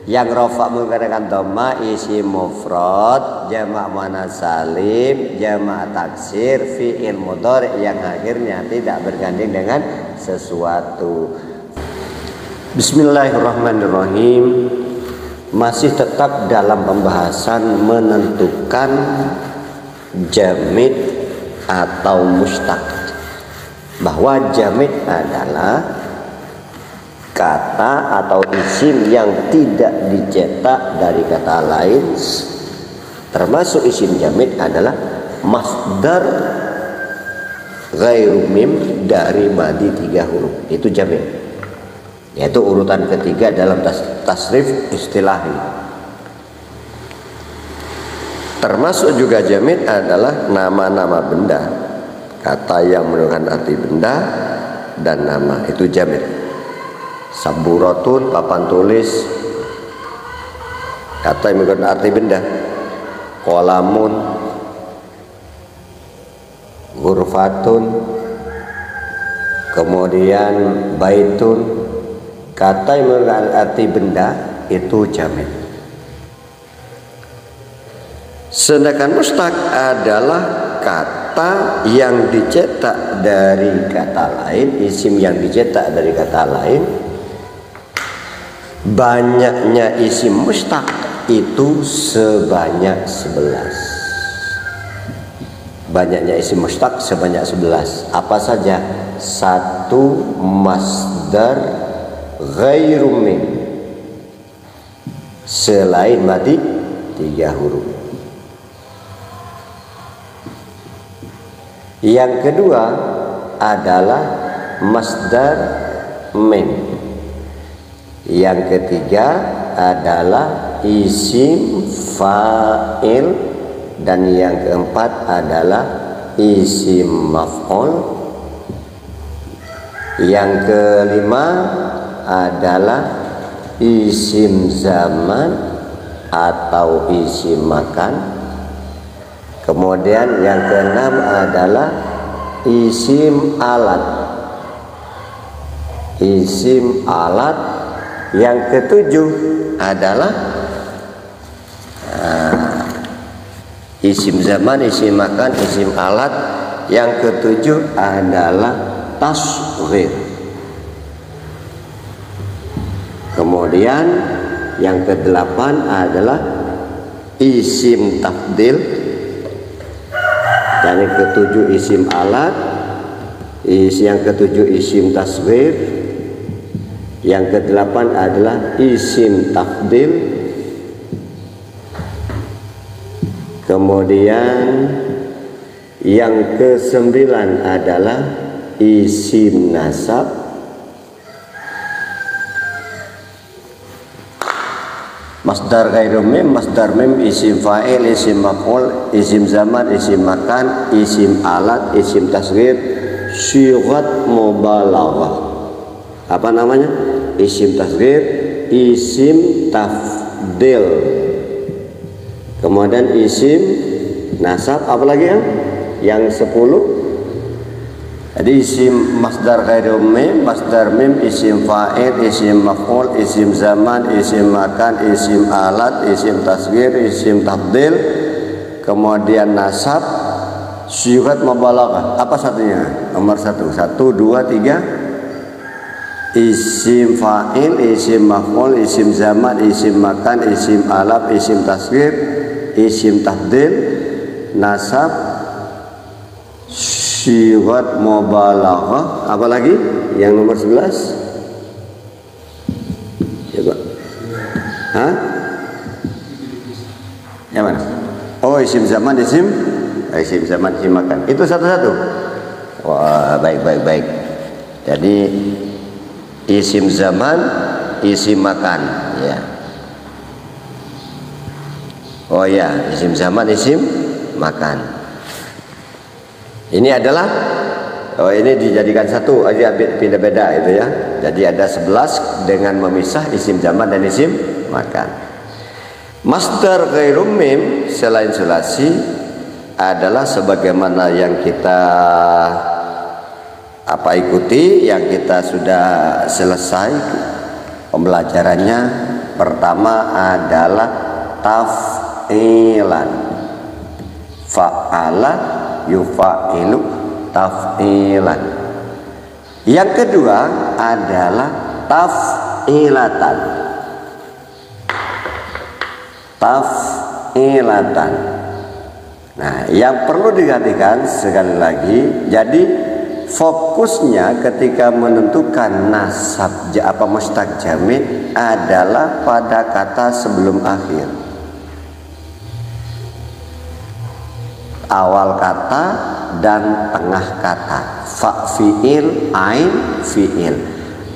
Yang rofa menggunakan dhamma isim mufrad, jamak muannats salim, jamak taksir, fi'il mudhari yang akhirnya tidak bergandeng dengan sesuatu. Bismillahirrahmanirrahim. Masih tetap dalam pembahasan menentukan jamid atau mustaq. Bahwa jamid adalah kata atau isim yang tidak dicetak dari kata lain. Termasuk isim jamid adalah masdar ghairu mim dari madi 3 huruf. Itu jamid, yaitu urutan ketiga dalam tasrif istilahi. Termasuk juga jamid adalah nama-nama benda, kata yang menunjukkan arti benda dan nama, itu jamid. Saburatun, papan tulis, kata yang menunjukkan arti benda. Qalamun, ghurfatun, kemudian baitun, kata yang menunjukkan arti benda, itu jamid. Sedangkan mustaq adalah kata yang dicetak dari kata lain, isim yang dicetak dari kata lain. Banyaknya isim mustaq itu sebanyak 11. Banyaknya isim mustaq sebanyak 11. Apa saja? 1 masdar ghairu mim, selain madi 3 huruf. Yang kedua adalah masdar mim. Yang ketiga adalah isim fa'il, dan yang keempat adalah isim maf'ul. Yang kelima adalah isim zaman atau isim makan. Kemudian yang keenam adalah isim alat. Isim alat. Yang ketujuh adalah isim zaman, isim makan, isim alat. Yang ketujuh adalah tasghir. Kemudian yang kedelapan adalah isim tafdil. Dan yang ketujuh isim alat. Yang ketujuh isim tasghir. Yang kedelapan adalah isim tafdil. Kemudian yang kesembilan adalah isim nasab. Masdar ghairu mim, masdar mim, isim fa'il, isim maf'ul, isim zaman, isim makan, isim alat, isim tasghir, syighat mubalaghah. Apa namanya? Isim tasghir, isim tafdil, kemudian isim nasab. Apa lagi ya? Yang 10. Jadi isim masdar ghairu mim, masdar mim, isim fa'il, isim maf'ul, isim zaman, isim makan, isim alat, isim tasghir, isim tafdil, kemudian nasab, syighat mubalaghah. Apa satunya? Nomor 1. 1, 2, 3. Isim fa'il, isim maf'ul, isim zaman, isim makan, isim alat, isim tasghir, isim tafdil, nasab, syighat mubalaghah. Apa lagi? Yang nomor 11. Coba. Hah? Yang mana? Oh, isim zaman, isim zaman, isim makan. Itu satu-satu. Wah, baik. Jadi isim zaman, isim makan, ya. Oh ya, isim zaman, isim makan. Ini adalah, ini dijadikan satu aja, beda-beda itu ya. Jadi ada 11 dengan memisah isim zaman dan isim makan. Masdar ghairu mim selain sulasi adalah sebagaimana yang kita ikuti, yang kita sudah selesai pembelajarannya Pertama adalah taf'ilan. Fa'ala yufa'ilu taf'ilan. Yang kedua adalah taf'ilatan. Taf'ilatan. Nah, yang perlu diperhatikan sekali lagi, jadi fokusnya ketika menentukan nasab mustaq jamid adalah pada kata sebelum akhir. Awal kata dan tengah kata. Fa fi'il, ain fi'il.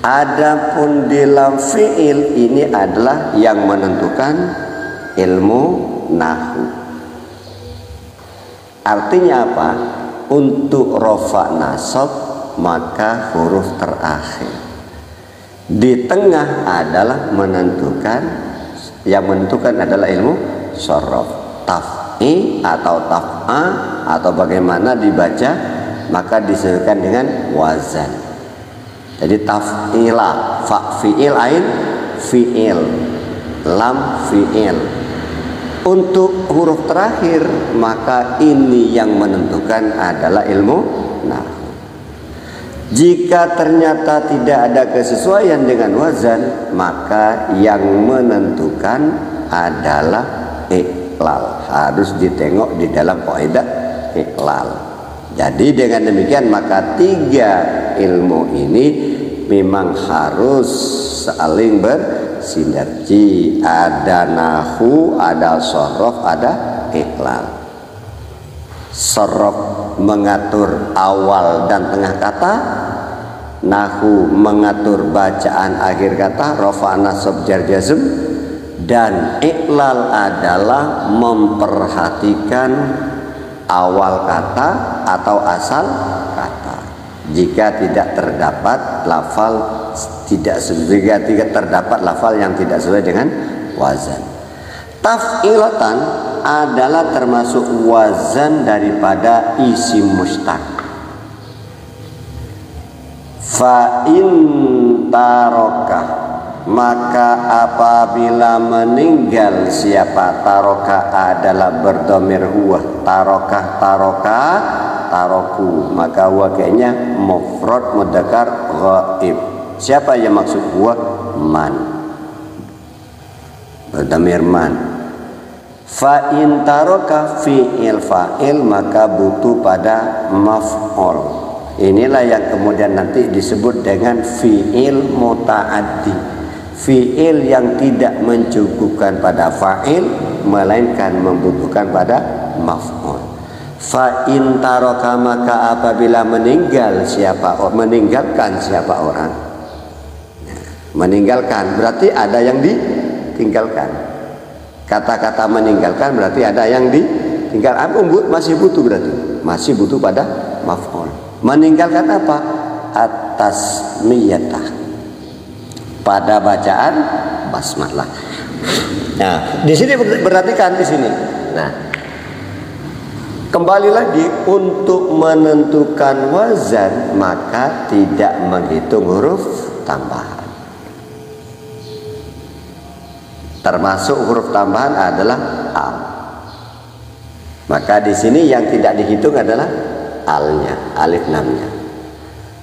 Adapun di lam fi'il ini adalah yang menentukan ilmu nahwu. Artinya apa? Untuk rofa nasab maka huruf terakhir. Di tengah adalah menentukan, yang menentukan adalah ilmu sorof. Taf'i atau taf'a atau bagaimana dibaca maka disesuaikan dengan wazan. Jadi taf'ila, fa fi'il, ain fi'il, lam fi'il. Untuk huruf terakhir maka ini yang menentukan adalah ilmu nahwu. Jika ternyata tidak ada kesesuaian dengan wazan, maka yang menentukan adalah iqlal. Harus ditengok di dalam kaidah iqlal. Jadi dengan demikian maka tiga ilmu ini memang harus saling bersinergi. Ada nahwu, ada sorof, ada iqlal. Sorof mengatur awal dan tengah kata, nahwu mengatur bacaan akhir kata, rafa nasab jar jazm, dan iqlal adalah memperhatikan awal kata atau asal kata. Jika tidak terdapat lafal tidak terdapat lafal yang tidak sesuai dengan wazan. Taf'ilatan adalah termasuk wazan daripada isim mustaq. Fa in taraka, maka apabila meninggal siapa, taroka adalah berdomir huwa, taroka taroku, maka wakilnya mufrad mudzakkar ghaib. Siapa yang maksud huwa? Man, berdomir man. Fa in taroka fi'il fa'il, maka butuh pada maf'ul. Inilah yang kemudian nanti disebut dengan fi'il muta'addi, fi'il yang tidak mencukupkan pada fa'il melainkan membutuhkan pada maf'ul. Fa in taraka, maka apabila meninggalkan siapa orang, meninggalkan berarti ada yang ditinggalkan. Kata-kata meninggalkan berarti ada yang ditinggalkan. Masih butuh, berarti masih butuh pada maf'ul. Meninggalkan apa? Atas miyatah, pada bacaan basmalah. Nah, di sini perhatikan di sini. Nah, kembali lagi untuk menentukan wazan maka tidak menghitung huruf tambahan. Termasuk huruf tambahan adalah al. Maka di sini yang tidak dihitung adalah alnya, alif lamnya.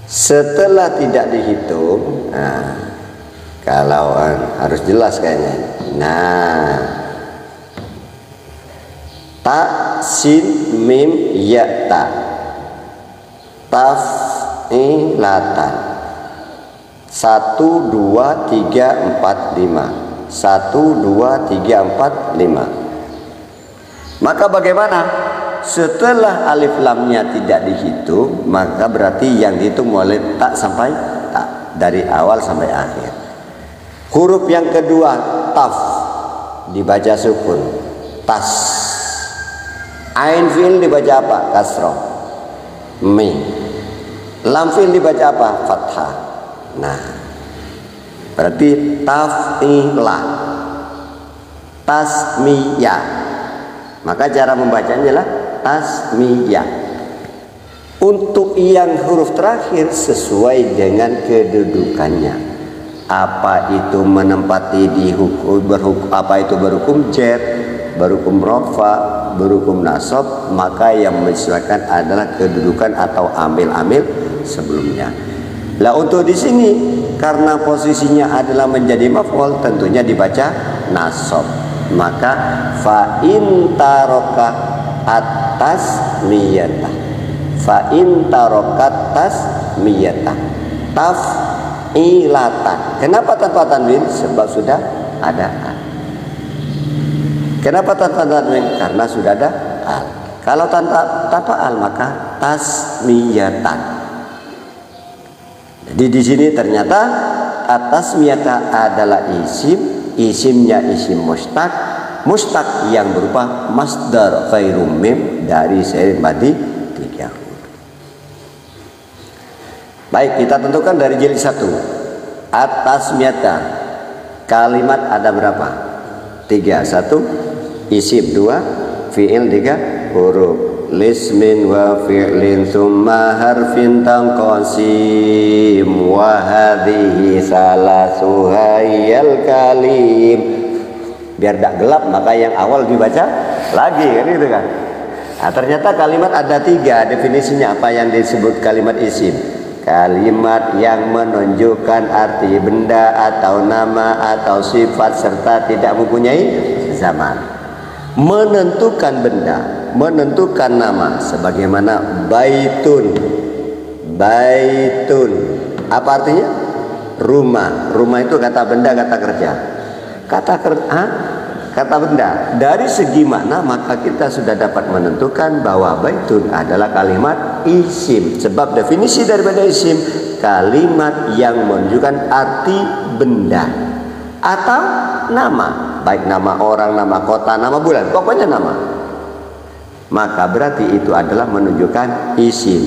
Setelah tidak dihitung, nah, kalau harus jelas kayaknya. Nah, ta, sin, mim, ya, ta, taf'ilatan. 1, 2, 3, 4, 5. 1, 2, 3, 4, 5. Maka bagaimana? Setelah alif lamnya tidak dihitung, maka berarti yang dihitung mulai tak sampai tak, dari awal sampai akhir. Huruf yang kedua taf dibaca sukun, tas. Ain fi'il dibaca apa? Kasroh. Mi. Lam fi'il dibaca apa? Fathah. Nah, berarti taf'ilah, tasmiyah. Maka cara membacanya adalah tasmiyah. Untuk yang huruf terakhir sesuai dengan kedudukannya. apa itu menempati di hukum, apa itu berhukum jar, berhukum rofa, berhukum nasab, maka yang menyesuaikan adalah kedudukan atau amil-amil sebelumnya. Lah untuk di sini karena posisinya adalah menjadi maf'ul, tentunya dibaca nasab. Maka fa in taraka atas miyata, fa in tarokat tas miyata taf'ilatan. Kenapa tanpa tanwin? Sebab sudah ada al. Kenapa tanpa tanwin? Karena sudah ada al. Kalau tanpa al maka tasmiyatan. Jadi di sini ternyata atas miyata adalah isim, isimnya isim mustaq, mustaq yang berupa masdar ghairu mim dari fi'il madhi 3 huruf. Baik, kita tentukan dari jilid 1. Atas miyata kalimat ada berapa? 3. 1 isim, 2 fi'il 3 huruf. Lismin wa fi'lin thumma harfin tanqasim wa hadhihi salasuha yal kalim. Biar tidak gelap maka yang awal dibaca lagi kan gitu kan. Nah, ternyata kalimat ada 3 definisinya. Apa yang disebut kalimat isim? Kalimat yang menunjukkan arti benda atau nama atau sifat serta tidak mempunyai zaman. Menentukan benda, menentukan nama, sebagaimana baitun. Baitun apa artinya? Rumah. Rumah itu kata benda, kata kerja. Kata benda. Dari segi makna maka kita sudah dapat menentukan bahwa baitun adalah kalimat isim. Sebab definisi daripada isim kalimat yang menunjukkan arti benda atau nama, baik nama orang, nama kota, nama bulan, pokoknya nama. Maka berarti itu adalah menunjukkan isim.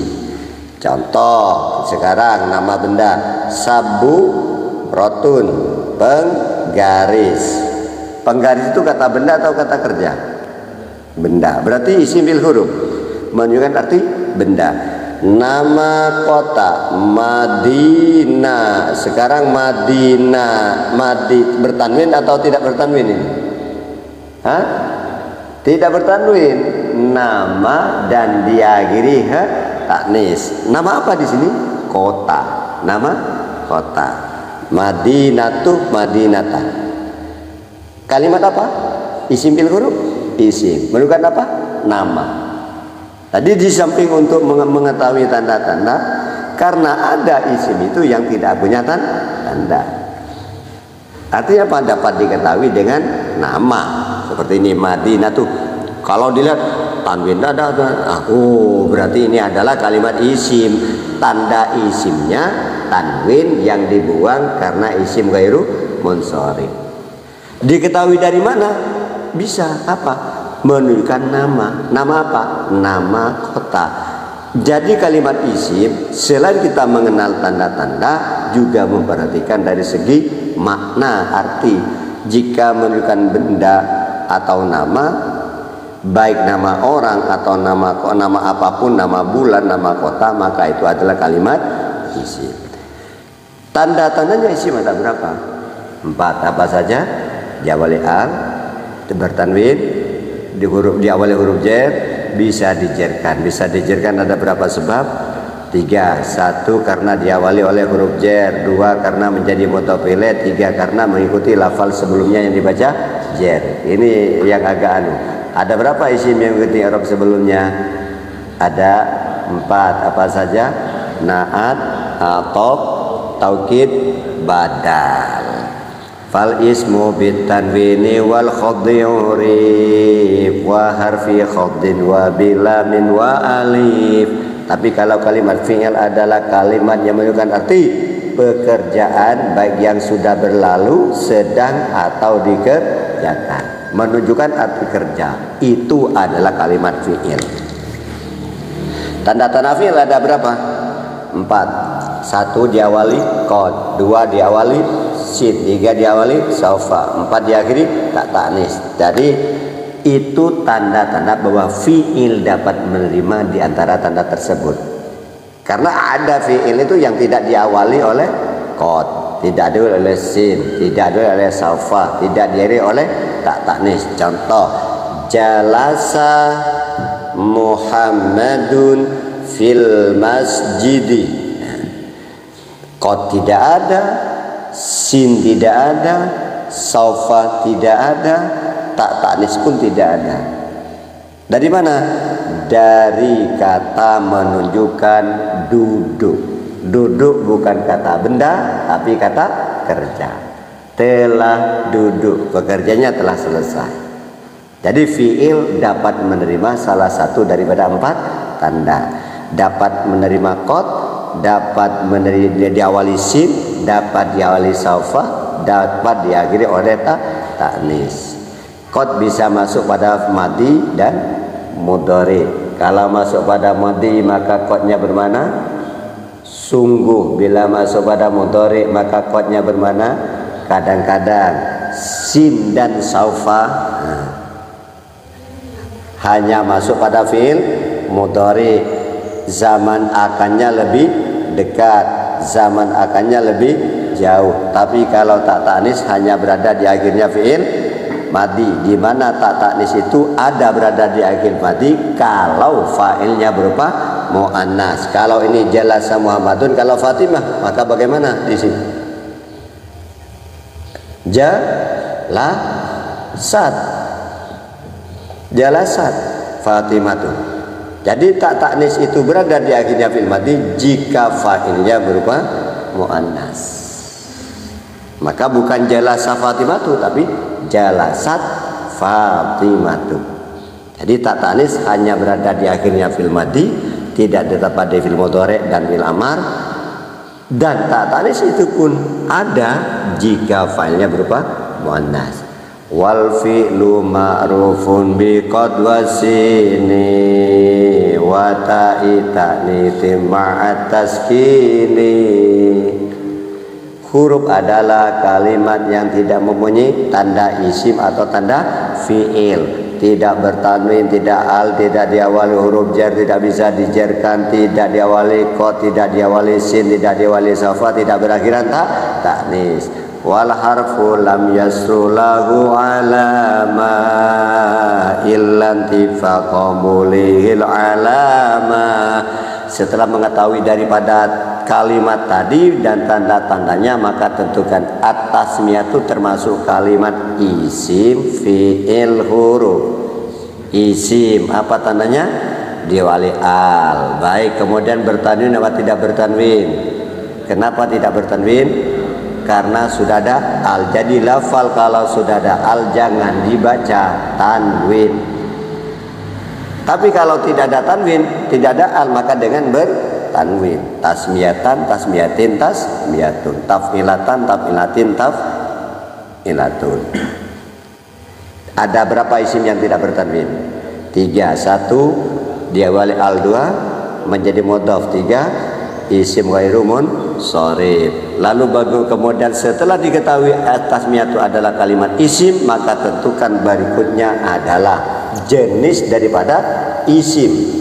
Contoh sekarang nama benda sabu rotun, penggaris. Penggaris itu kata benda atau kata kerja? Benda. Berarti isim bil huruf, menunjukkan arti benda. Nama kota Madinah. Sekarang Madinah, bertanwin atau tidak bertanwin ini? Hah? Tidak bertanwin. Nama dan diakhiri taknis. Nama apa di sini? Kota. Nama kota. Madinatu, Madinata. Kalimat apa? Isim bil huruf. Isim. Menunjukkan apa? Nama. Tadi di samping untuk mengetahui tanda-tanda, karena ada isim itu yang tidak punya tanda. Artinya apa? Dapat diketahui dengan nama. Seperti ini Madinah tuh. Kalau dilihat tanwin ada. Oh, berarti ini adalah kalimat isim. Tanda isimnya tanwin yang dibuang karena isim ghairu munsharif. Diketahui dari mana? Bisa apa? Menunjukkan nama. Nama apa? Nama kota. Jadi kalimat isim selain kita mengenal tanda-tanda juga memperhatikan dari segi makna, arti. Jika menunjukkan benda atau nama, baik nama orang atau nama apapun, nama bulan, nama kota, maka itu adalah kalimat isim. Tanda-tandanya isim ada berapa? 4. Apa saja? Diawali al, bertanwin, diawali huruf jar, bisa dijerkan. Bisa dijerkan ada berapa sebab? 3. 1 karena diawali oleh huruf jar, 2 karena menjadi mudhof ilaih, 3 karena mengikuti lafal sebelumnya yang dibaca jar. Ini yang agak anu. Ada berapa isim yang mengikuti i'rab sebelumnya? Ada 4. Apa saja? Naat, atop, taukid, badal. Fal ismu bitanwini wal khaddi urif wa harfi khaddin wa bilamin wa alif. Tapi kalau kalimat fi'il adalah kalimat yang menunjukkan arti pekerjaan baik yang sudah berlalu, sedang atau dikerjakan, menunjukkan arti kerja, itu adalah kalimat fi'il. Tanda-tanda fi'il ada berapa? 4. 1 diawali qad, 2 diawali sin, 3 diawali saufa, 4 diakhiri tak ta'nis. Jadi itu tanda-tanda bahwa fi'il dapat menerima di antara tanda tersebut. Karena ada fi'il itu yang tidak diawali oleh qad, tidak diawali oleh sin, tidak diawali oleh saufa, tidak diawali oleh tak taknis. Contoh, jalasa Muhammadun fil masjidi. Qad tidak ada, sin tidak ada, saufa tidak ada, tak taknis pun tidak ada. Dari mana? Dari kata menunjukkan duduk. Duduk bukan kata benda, tapi kata kerja. Telah duduk, pekerjaannya telah selesai. Jadi fiil dapat menerima salah satu daripada 4 tanda. Dapat menerima qad, dapat menerima diawali sin, dapat diawali saufa, dapat diakhiri oleh taknis. Qad bisa masuk pada madhi dan mudhari. Kalau masuk pada madhi maka qadnya bermana sungguh. Bila masuk pada mudhari maka qadnya bermana kadang-kadang. Sin dan saufa hanya masuk pada fiil mudhari. Zaman akannya lebih dekat, zaman akannya lebih jauh. Tapi kalau tak taknis hanya berada di akhirnya fiil madhi, di mana tak taknis itu ada berada di akhir madhi kalau fa'ilnya berupa muannas. Kalau ini jalasa Muhammadun, kalau Fatimah maka bagaimana di sini? Jalasat Fatimah. Jadi tak taknis itu berada di akhirnya fi'il madhi jika fa'ilnya berupa muannas. Maka bukan jalasa Fatimatu tapi jalasat Fatimatu. Jadi tak taknis hanya berada di akhirnya fi'il madhi, tidak tetap pada fi'il mudhari dan fi'il amar. Dan tak taknis itu pun ada jika fa'ilnya berupa muannas. Wal fi'lu ma'rufun bi qad wasini wa ta'i ta'nitsi ma'at taskini. Huruf adalah kalimat yang tidak mempunyai tanda isim atau tanda fi'il, tidak bertanwin, tidak al, tidak diawali huruf jar, tidak bisa dijarkan, tidak diawali qad, tidak diawali sin, tidak diawali saufa, tidak berakhiran taknis. Wal harfu lam yasrulahu alama illan tifaqamulihil alama. Setelah mengetahui daripada kalimat tadi dan tanda-tandanya, maka tentukan at-tasmiyatu termasuk kalimat isim, fi'il, huruf. Isim apa tandanya? Diwali al. Baik, kemudian bertanwin apa tidak bertanwin? Kenapa tidak bertanwin? Karena sudah ada al. Jadi lafal kalau sudah ada al jangan dibaca tanwin. Tapi kalau tidak ada tanwin, tidak ada al, maka dengan bertanwin. Tasmiyatan, tasmiyatin, tasmiyatun. Taf'ilatan, taf'ilatin, taf'ilatun. Ada berapa isim yang tidak bertanwin? 3. 1 diawali al, 2 menjadi mudhaf, 3 isim ghairu munsharif. Lalu kemudian setelah diketahui tasmiyatu adalah kalimat isim, maka tentukan berikutnya adalah jenis daripada isim.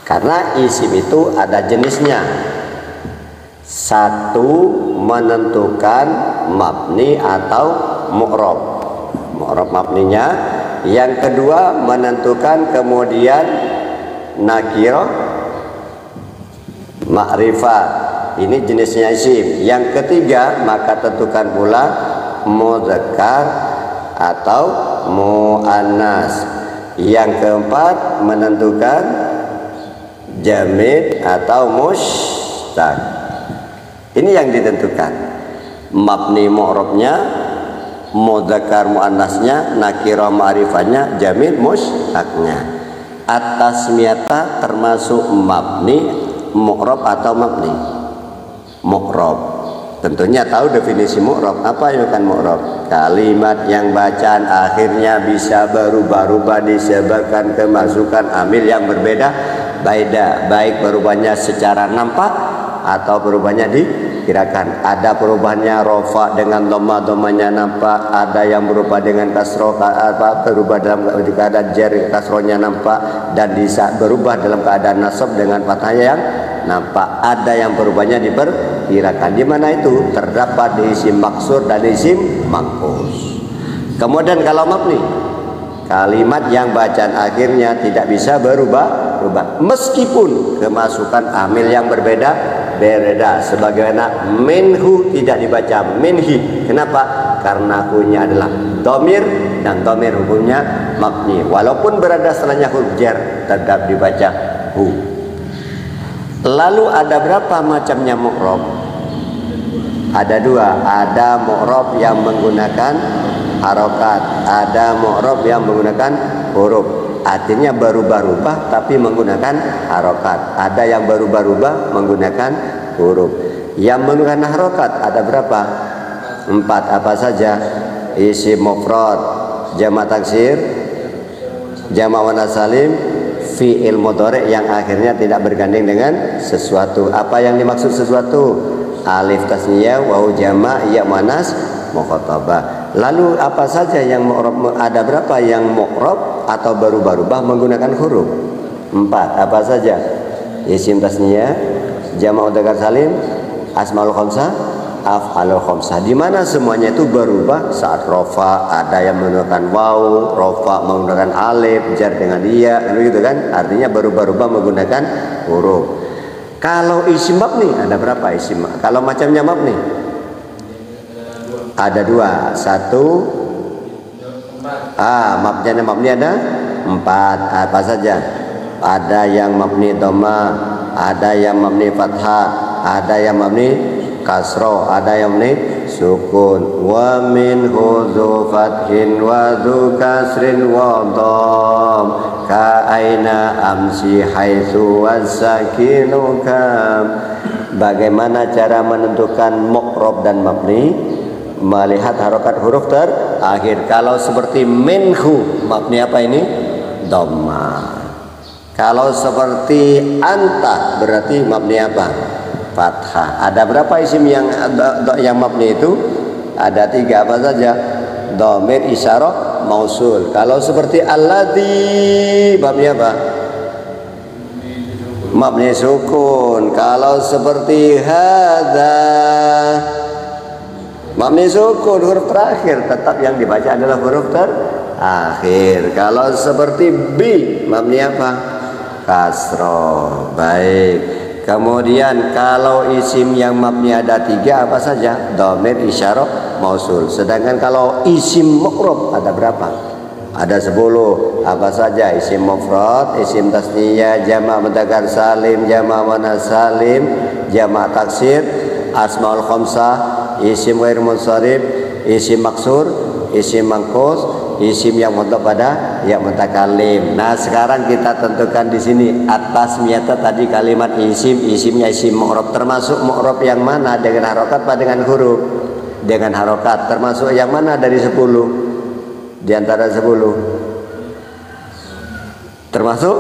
Karena isim itu ada jenisnya. 1 menentukan mabni atau mu'rab. Mu'rab mabninya. Yang kedua menentukan kemudian nakirah, ma'rifat. Ini jenisnya isim. Yang ketiga maka tentukan pula mudzakkar atau muannas. Yang keempat menentukan jamid atau mushtaq. Ini yang ditentukan. Mabni mu'rabnya, mudzakkar muannasnya, nakirah ma'rifatnya, jamid mushtaqnya. At-tasmiyata termasuk mabni mu'rab atau mabni mu'rab. Tentunya tahu definisi mu'rab. Apa yang bukan mu'rab? Kalimat yang bacaan akhirnya bisa berubah-ubah disebabkan kemasukan amil yang berbeda, baik berubahnya secara nampak atau berubahnya dikirakan. Ada perubahannya rofa dengan dhamma-dhammanya nampak, ada yang berubah dengan kasroh, berubah dalam keadaan jar kasrohnya nampak, dan bisa berubah dalam keadaan nasab dengan fathahnya yang nampak. Ada yang berubahnya diperkirakan. Di mana itu? Terdapat di isim maksur dan isim manqus. Kemudian kalau mabni, kalimat yang bacaan akhirnya tidak bisa berubah meskipun kemasukan amil yang berbeda. Sebagaimana minhu tidak dibaca minhi. Kenapa? Karena hukumnya adalah domir, dan domir hukumnya mabni. Walaupun berada setelahnya huruf jar, tetap dibaca hu. Lalu ada berapa macamnya mu'rab? Ada dua. Ada mu'rab yang menggunakan harokat, ada mu'rab yang menggunakan huruf. Artinya berubah-ubah tapi menggunakan harokat. Ada yang berubah-ubah menggunakan huruf. Yang menggunakan harokat ada berapa? 4. Apa saja? Isim mufrad, jamak taksir, jamak muannats salim, fi'il mudhari yang akhirnya tidak bergandeng dengan sesuatu. Apa yang dimaksud sesuatu? Alif tasniyah, wawu jamak, ya muannats mukhatabah. Lalu apa saja yang mu'rab? Ada berapa yang mu'rab atau berubah-ubah menggunakan huruf? 4. Apa saja? Isim tasniyah, jamak mudzakkar salim, asmaul khamsah, af'alul khamsah. Di mana semuanya itu berubah saat rofa, ada yang menggunakan waw, rofa menggunakan alif, jar dengan iya, gitu kan? Artinya berubah-ubah menggunakan huruf. Kalau isim mabni ada berapa isim? Kalau macamnya mabni ada 2. 1 mabni ada 4. Apa saja? Ada yang mabni dhamma, ada yang mabni fathah, ada yang mabni kasro, ada yang mabni sukun. Wa min hudzu fathin wa dzu kasrin wa dham ka aina amsi haitsu wasakinu kam. Bagaimana cara menentukan mu'rab dan mabni? Melihat harokat huruf terakhir. Kalau seperti minhu, mabni apa ini? Dhamma. Kalau seperti anta, berarti mabni apa? Fathah. Ada berapa isim yang mabni itu? Ada 3. Apa saja? Dhamir, isyarah, mausul. Kalau seperti alladzi, mabni apa? Mabni sukun. Kalau seperti hadza, mabni sukun, huruf terakhir tetap yang dibaca adalah huruf terakhir. Kalau seperti bi, mabni apa? Kasroh. Baik. Kemudian kalau isim yang mabni ada 3 apa saja? Dhamir, isyarah, mausul. Sedangkan kalau isim mu'rab ada berapa? Ada 10. Apa saja? Isim mufrad, isim tasniyah, jamak mudzakkar salim, jamak muannats salim, jamak taksir, asmaul khamsah, isim ghair munsharif, isim maksur, isim manqus, isim yang mutlaq pada ya mutakallim. Nah, sekarang kita tentukan di sini atas miyata tadi kalimat isimnya isim mu'rab, termasuk mu'rab yang mana, dengan harokat apa dengan huruf? Dengan harokat. Termasuk yang mana dari 10? Di antara 10 termasuk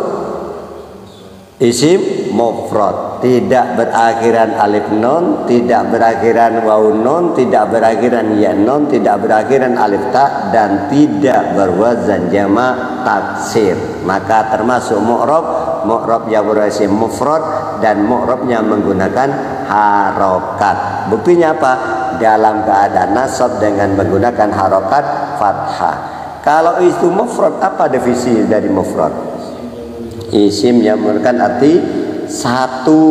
isim mufrad, tidak berakhiran alif nun, tidak berakhiran waw nun, tidak berakhiran ya nun, tidak berakhiran alif ta, dan tidak berwazan jamak taksir. Maka termasuk mu'rab yang berisim mufrad dan mu'rabnya menggunakan harokat. Buktinya apa? Dalam keadaan nasab dengan menggunakan harokat fathah. Kalau itu mufrad, apa definisi dari mufrad? Isim yang menggunakan arti satu,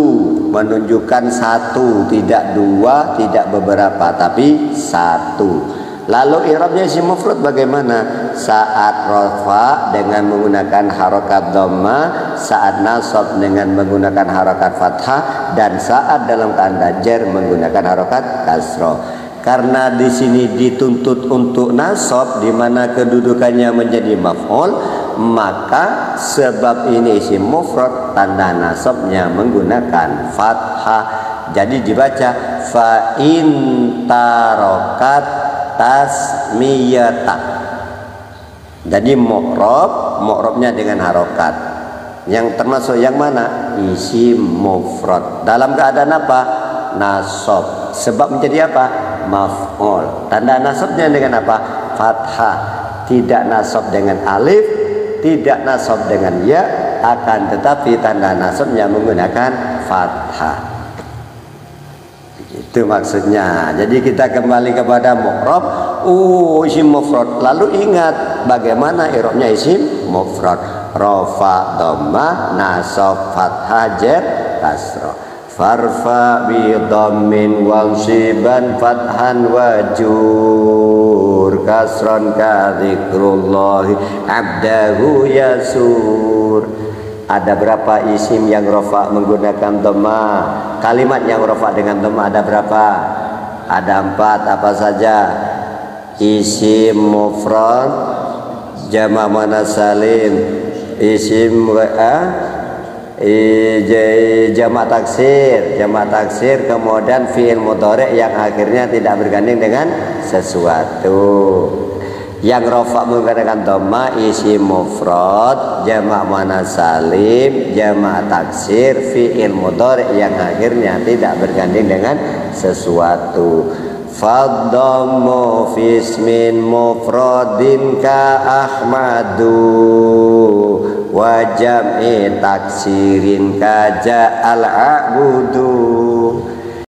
menunjukkan satu, tidak 2, tidak beberapa, tapi satu. Lalu i'rabnya isim mufrad bagaimana? Saat rafa dengan menggunakan harokat dhamma, saat nasab dengan menggunakan harokat fathah, dan saat dalam keadaan jar menggunakan harokat kasroh. Karena di sini dituntut untuk nasab, di mana kedudukannya menjadi maf'ul, maka sebab ini isim mufrad, tanda nasabnya menggunakan fathah. Jadi dibaca fa in tarokat tasmiyata. Jadi mu'rabnya dengan harokat. Yang termasuk yang mana? Isim mufrad. Dalam keadaan apa? Nasab. Sebab menjadi apa? Maf'ul. Tanda nasabnya dengan apa? Fathah. Tidak nasab dengan alif, tidak nasab dengan ya, akan tetapi tanda nasabnya menggunakan fathah. Itu maksudnya. Jadi kita kembali kepada mu'rab. Isim mufrad. Lalu ingat bagaimana i'rabnya isim mufrad. Rafa, dhamma, nasab, fathah, jar, kasrah. Farfa bi dhammin wansiban fathan wajur kasran ka dzikrullahi abdahu yasur. Ada berapa isim yang rafa menggunakan dhamma? Kalimat yang rafa dengan dhamma ada berapa? Ada 4. Apa saja? Isim mufrad, jamak muannats salim, isim jamak taksir, kemudian fi'il mudhari yang akhirnya tidak bergandeng dengan sesuatu. Yang rafa menggunakan dhamma isim mufrad, jamak muannats salim, jamak taksir, fi'il mudhari yang akhirnya tidak bergandeng dengan sesuatu. Fadhammu fi ismin mufradin ka ahmadu wa jam'i taksirin ka ja'al a'budu.